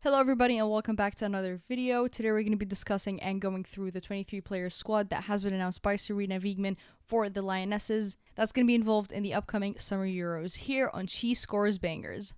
Hello everybody and welcome back to another video. Today we're going to be discussing and going through the 23-player squad that has been announced by Serina Weigman for the Lionesses. That's going to be involved in the upcoming Summer Euros here on She Scores Bangers.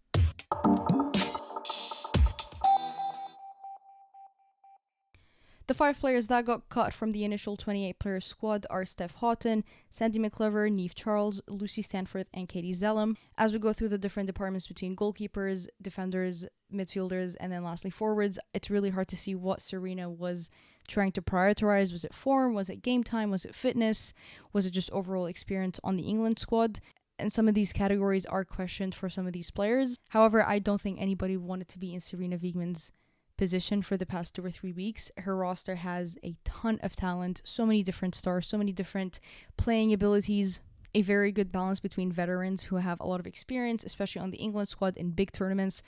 The 5 players that got cut from the initial 28-player squad are Steph, Houghton, Sandy McClever, Neve Charles, Lucy Stanford, and Katie Zellum. As we go through the different departments between goalkeepers, defenders, midfielders, and then lastly forwards, it's really hard to see what Serina was trying to prioritize. Was it form? Was it game time? Was it fitness? Was it just overall experience on the England squad? And some of these categories are questioned for some of these players. However, I don't think anybody wanted to be in Serina Weigman's position for the past 2 or 3 weeks. Her roster has a ton of talent, so many different stars, so many different playing abilities, a very good balance between veterans who have a lot of experience, especially on the England squad in big tournaments,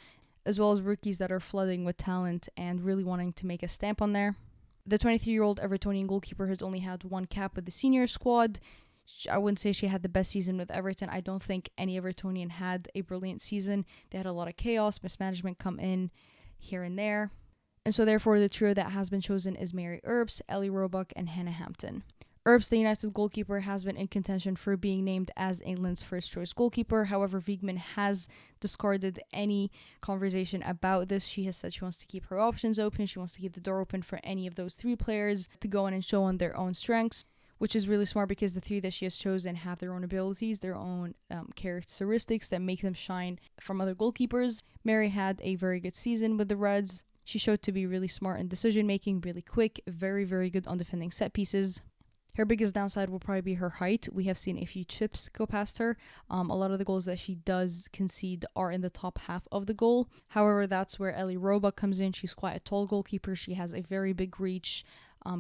as well as rookies that are flooding with talent and really wanting to make a stamp on there. The 23-year-old Evertonian goalkeeper has only had 1 cap with the senior squad. I wouldn't say she had the best season with Everton. I don't think any Evertonian had a brilliant season. They had a lot of chaos, mismanagement come in here and there. And so therefore the trio that has been chosen is Mary Earps, Ellie Roebuck, and Hannah Hampton. Earps, the United goalkeeper, has been in contention for being named as England's first choice goalkeeper. However, Weigman has discarded any conversation about this. She has said she wants to keep her options open. She wants to keep the door open for any of those 3 players to go in and show on their own strengths, which is really smart because the 3 that she has chosen have their own abilities, their own characteristics that make them shine from other goalkeepers. Mary had a very good season with the Reds. She showed to be really smart in decision making, really quick, very, very good on defending set pieces. Her biggest downside will probably be her height. We have seen a few chips go past her. A lot of the goals that she does concede are in the top half of the goal. However, that's where Ellie Roebuck comes in. She's quite a tall goalkeeper. She has a very big reach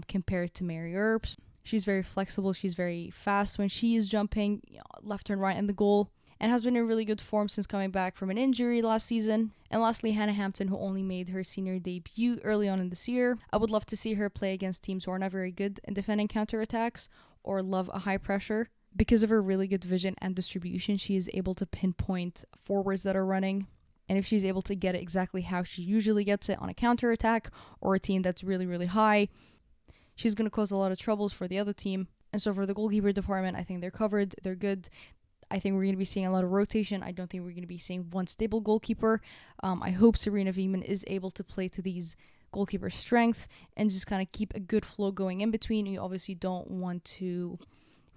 compared to Mary Earps. She's very flexible. She's very fast when she is jumping left and right in the goal, and has been in really good form since coming back from an injury last season. And lastly, Hannah Hampton, who only made her senior debut early on in this year. I would love to see her play against teams who are not very good in defending counterattacks or love a high pressure. Because of her really good vision and distribution, she is able to pinpoint forwards that are running. And if she's able to get it exactly how she usually gets it on a counterattack or a team that's really, really high, she's going to cause a lot of troubles for the other team. And so for the goalkeeper department, I think they're covered. They're good. I think we're going to be seeing a lot of rotation. I don't think we're going to be seeing one stable goalkeeper. I hope Serina Weigman is able to play to these goalkeeper strengths and just kind of keep a good flow going in between. You obviously don't want to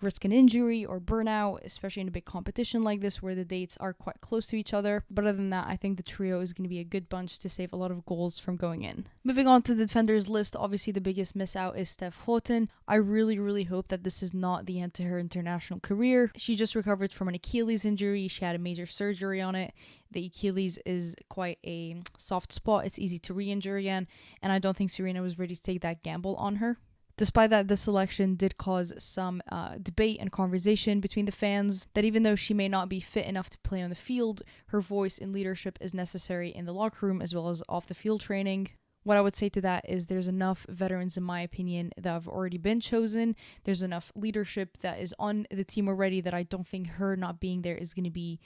risk an injury or burnout, especially in a big competition like this where the dates are quite close to each other. But other than that, I think the trio is going to be a good bunch to save a lot of goals from going in. Moving on to the defenders list, obviously the biggest miss out is Steph Houghton. I really, really hope that this is not the end to her international career. She just recovered from an Achilles injury. She had a major surgery on it. The Achilles is quite a soft spot. It's easy to re-injure again, and I don't think Serina was ready to take that gamble on her. Despite that, this selection did cause some debate and conversation between the fans that even though she may not be fit enough to play on the field, her voice and leadership is necessary in the locker room as well as off the field training. What I would say to that is there's enough veterans, in my opinion, that have already been chosen. There's enough leadership that is on the team already that I don't think her not being there is going to be,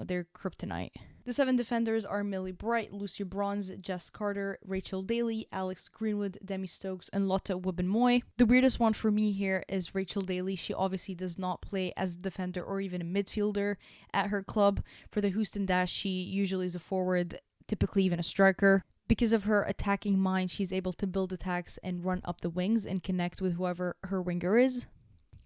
their kryptonite. The 7 defenders are Millie Bright, Lucy Bronze, Jess Carter, Rachel Daly, Alex Greenwood, Demi Stokes, and Lotte Wubben-Moy. The weirdest one for me here is Rachel Daly. She obviously does not play as a defender or even a midfielder at her club. For the Houghton Dash, she usually is a forward, typically even a striker. Because of her attacking mind, she's able to build attacks and run up the wings and connect with whoever her winger is.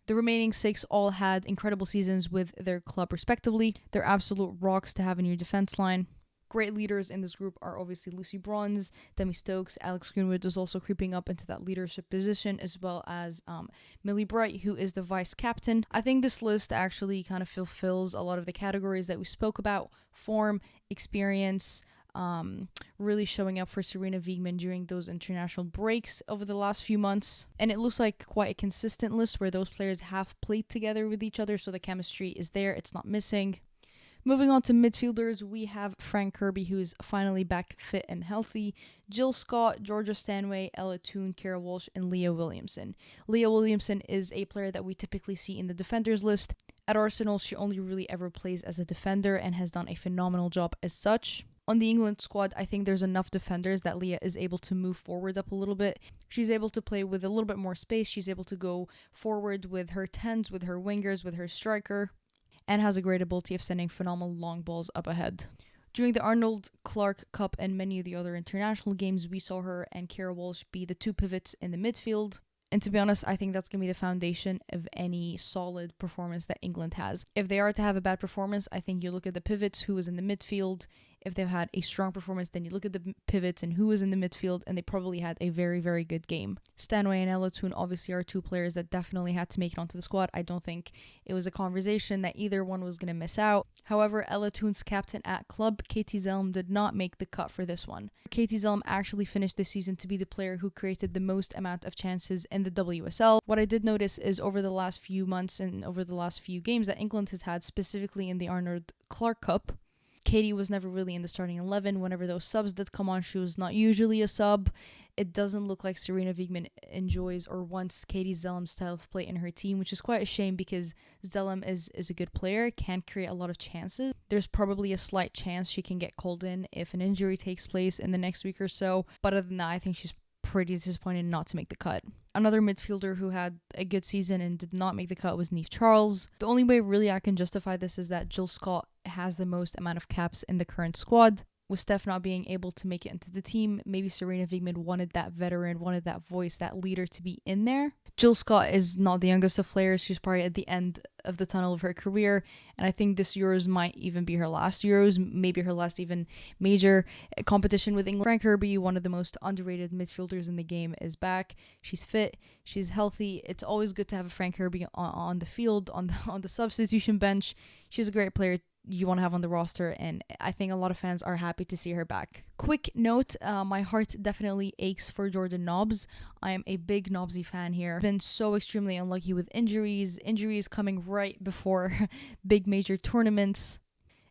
The remaining 6 all had incredible seasons with their club respectively. They're absolute rocks to have in your defense line. Great leaders in this group are obviously Lucy Bronze, Demi Stokes, Alex Greenwood is also creeping up into that leadership position, as well as Millie Bright, who is the vice captain. I think this list actually kind of fulfills a lot of the categories that we spoke about: form, experience, really showing up for Serina Weigman during those international breaks over the last few months. And it looks like quite a consistent list where those players have played together with each other, so the chemistry is there, it's not missing. Moving on to midfielders, we have Frank Kirby, who is finally back fit and healthy, Jill Scott, Georgia Stanway, Ella Toone, Kara Walsh, and Leah Williamson. Leah Williamson is a player that we typically see in the defenders list. At Arsenal, she only really ever plays as a defender and has done a phenomenal job as such. On the England squad, I think there's enough defenders that Leah is able to move forward up a little bit. She's able to play with a little bit more space. She's able to go forward with her 10s, with her wingers, with her striker, and has a great ability of sending phenomenal long balls up ahead. During the Arnold Clark Cup and many of the other international games, we saw her and Kara Walsh be the two pivots in the midfield. And to be honest, I think that's going to be the foundation of any solid performance that England has. If they are to have a bad performance, I think you look at the pivots, who was in the midfield. If they've had a strong performance, then you look at the pivots and who was in the midfield, and they probably had a very, very good game. Stanway and Houghton obviously are two players that definitely had to make it onto the squad. I don't think it was a conversation that either one was going to miss out. However, Houghton's captain at club, Katie Zelm, did not make the cut for this one. Katie Zelm actually finished this season to be the player who created the most amount of chances in the WSL. What I did notice is over the last few months and over the last few games that England has had, specifically in the Arnold Clark Cup, Katie was never really in the starting 11. Whenever those subs did come on, she was not usually a sub. It doesn't look like Serina Weigman enjoys or wants Katie Zelm's style of play in her team, which is quite a shame because Zelm is a good player, can create a lot of chances. There's probably a slight chance she can get called in if an injury takes place in the next week or so. But other than that, I think she's pretty disappointed not to make the cut. Another midfielder who had a good season and did not make the cut was Niamh Charles. The only way really I can justify this is that Jill Scott has the most amount of caps in the current squad. With Steph not being able to make it into the team, maybe Serina Weigman wanted that veteran, wanted that voice, that leader to be in there. Jill Scott is not the youngest of players. She's probably at the end of the tunnel of her career, and I think this Euros might even be her last Euros, maybe her last even major competition with England. Frank Kirby, one of the most underrated midfielders in the game, is back. She's fit, she's healthy. It's always good to have a Frank Kirby on the field, on the substitution bench. She's a great player you want to have on the roster, and I think a lot of fans are happy to see her back. Quick note, my heart definitely aches for Jordan Nobbs. I am a big Nobbsy fan here. Been so extremely unlucky with injuries coming right before big major tournaments.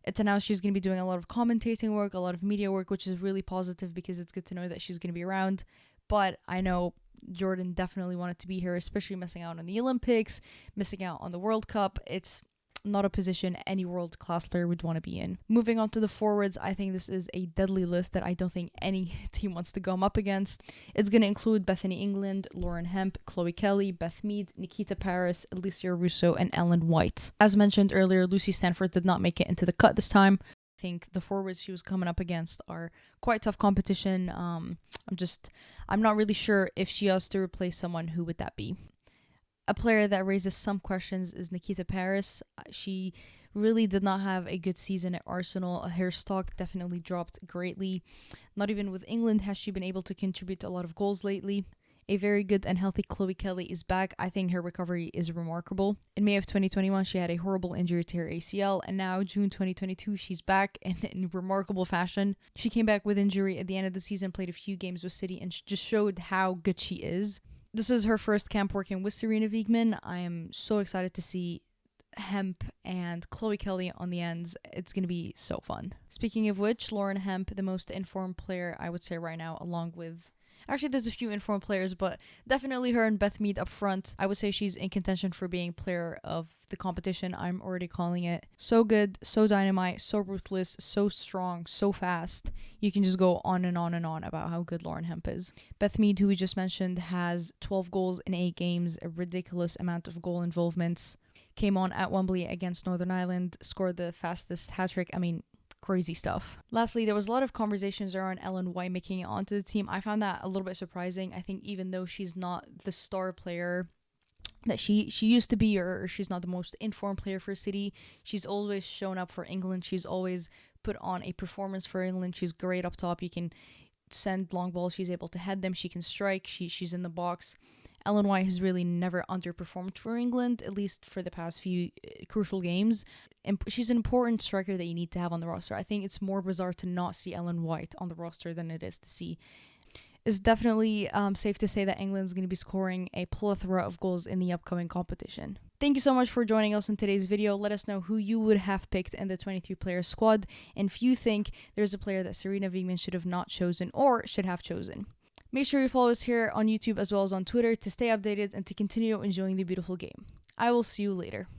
It's announced she's going to be doing a lot of commentating work, a lot of media work, which is really positive because it's good to know that she's going to be around. But I know Jordan definitely wanted to be here, especially missing out on the Olympics, missing out on the World Cup. It's not a position any world-class player would want to be in. Moving on to the forwards, I think this is a deadly list that I don't think any team wants to go up against. It's going to include Bethany England, Lauren Hemp, Chloe Kelly, Beth Mead, Nikita Paris, Alicia Russo, and Ellen White. As mentioned earlier, Lucy Stanford did not make it into the cut this time. I think the forwards she was coming up against are quite tough competition. I'm not really sure if she has to replace someone, who would that be? A player that raises some questions is Nikita Paris. She really did not have a good season at Arsenal. Her stock definitely dropped greatly. Not even with England has she been able to contribute a lot of goals lately. A very good and healthy Chloe Kelly is back. I think her recovery is remarkable. In May of 2021, she had a horrible injury to her ACL, and now June 2022, she's back in remarkable fashion. She came back with injury at the end of the season, played a few games with City, and just showed how good she is. This is her first camp working with Serina Weigman. I am so excited to see Hemp and Chloe Kelly on the ends. It's going to be so fun. Speaking of which, Lauren Hemp, the most informed player, I would say right now, along with... Actually, there's a few informed players, but definitely her and Beth Mead up front. I would say she's in contention for being player of the competition. I'm already calling it. So good, so dynamite, so ruthless, so strong, so fast. You can just go on and on and on about how good Lauren Hemp is. Beth Mead, who we just mentioned, has 12 goals in 8 games, a ridiculous amount of goal involvements. Came on at Wembley against Northern Ireland, scored the fastest hat-trick. Crazy stuff. Lastly, there was a lot of conversations around Ellen White making it onto the team. I found that a little bit surprising. I think even though she's not the star player that she used to be, or she's not the most informed player for City, she's always shown up for England. She's always put on a performance for England. She's great up top. You can send long balls. She's able to head them. She can strike. She's in the box. Ellen White has really never underperformed for England, at least for the past few crucial games. And she's an important striker that you need to have on the roster. I think it's more bizarre to not see Ellen White on the roster than it is to see. It's definitely safe to say that England's going to be scoring a plethora of goals in the upcoming competition. Thank you so much for joining us in today's video. Let us know who you would have picked in the 23-player squad, and if you think there's a player that Serina Weigman should have not chosen or should have chosen. Make sure you follow us here on YouTube as well as on Twitter to stay updated and to continue enjoying the beautiful game. I will see you later.